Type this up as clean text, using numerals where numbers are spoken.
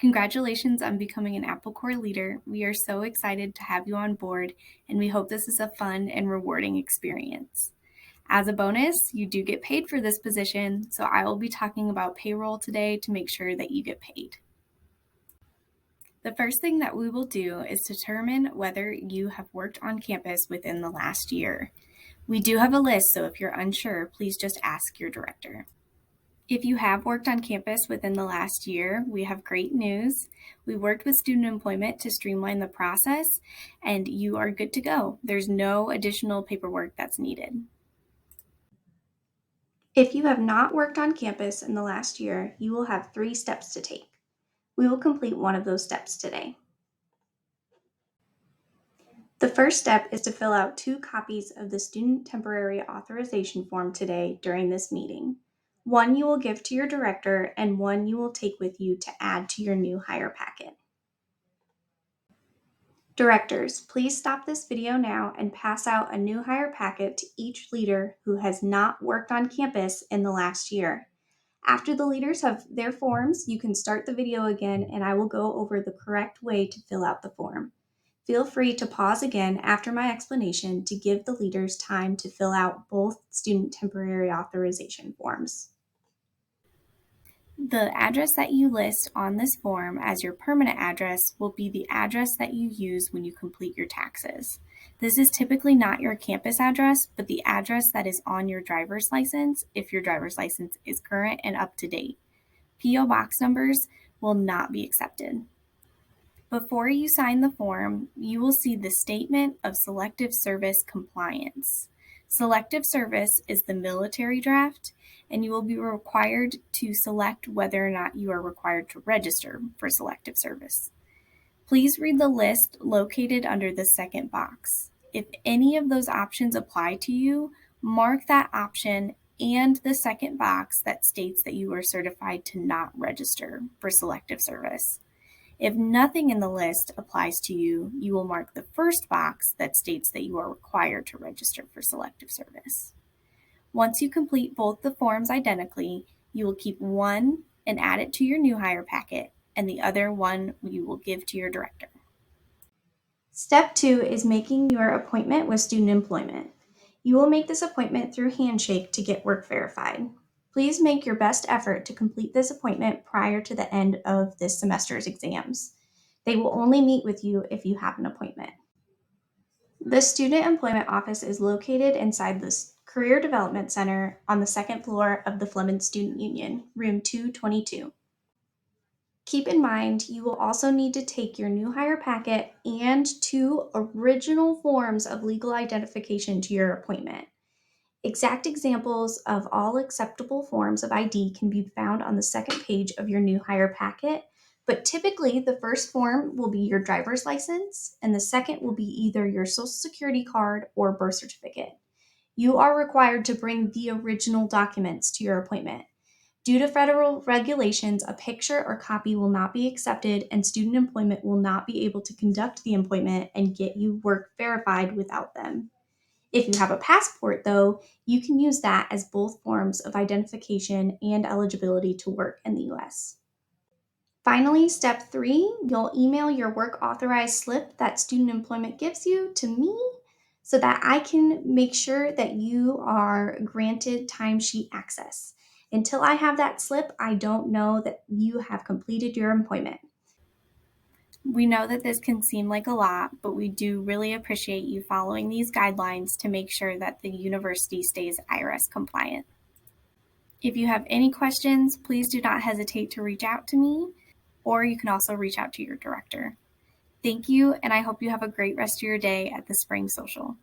Congratulations on becoming an Appol Core leader. We are so excited to have you on board, and we hope this is a fun and rewarding experience. As a bonus, you do get paid for this position, so I will be talking about payroll today to make sure that you get paid. The first thing that we will do is determine whether you have worked on campus within the last year. We do have a list, so if you're unsure, please just ask your director. If you have worked on campus within the last year, we have great news. We worked with student employment to streamline the process, and you are good to go. There's no additional paperwork that's needed. If you have not worked on campus in the last year, you will have 3 steps to take. We will complete one of those steps today. The first step is to fill out 2 copies of the Student Temporary Authorization Form today during this meeting. One you will give to your director and one you will take with you to add to your new hire packet. Directors, please stop this video now and pass out a new hire packet to each leader who has not worked on campus in the last year. After the leaders have their forms, you can start the video again and I will go over the correct way to fill out the form. Feel free to pause again after my explanation to give the leaders time to fill out both student temporary authorization forms. The address that you list on this form as your permanent address will be the address that you use when you complete your taxes. This is typically not your campus address, but the address that is on your driver's license if your driver's license is current and up to date. P.O. Box numbers will not be accepted. Before you sign the form, you will see the Statement of Selective Service Compliance. Selective service is the military draft, and you will be required to select whether or not you are required to register for selective service. Please read the list located under the second box. If any of those options apply to you, mark that option and the second box that states that you are certified to not register for selective service. If nothing in the list applies to you, you will mark the first box that states that you are required to register for selective service. Once you complete both the forms identically, you will keep one and add it to your new hire packet, and the other one you will give to your director. Step 2 is making your appointment with student employment. You will make this appointment through handshake to get work verified. Please make your best effort to complete this appointment prior to the end of this semester's exams. They will only meet with you if you have an appointment. The Student Employment Office is located inside the Career Development Center on the second floor of the Fleming Student Union, room 222. Keep in mind, you will also need to take your new hire packet and 2 original forms of legal identification to your appointment. Exact examples of all acceptable forms of ID can be found on the second page of your new hire packet, but typically the first form will be your driver's license and the second will be either your social security card or birth certificate. You are required to bring the original documents to your appointment. Due to federal regulations, a picture or copy will not be accepted and student employment will not be able to conduct the appointment and get you work verified without them. If you have a passport, though, you can use that as both forms of identification and eligibility to work in the U.S. Finally, step 3, you'll email your work authorized slip that student employment gives you to me so that I can make sure that you are granted timesheet access. Until I have that slip, I don't know that you have completed your employment. We know that this can seem like a lot, but we do really appreciate you following these guidelines to make sure that the university stays IRS compliant. If you have any questions, please do not hesitate to reach out to me, or you can also reach out to your director. Thank you, and I hope you have a great rest of your day at the Spring Social.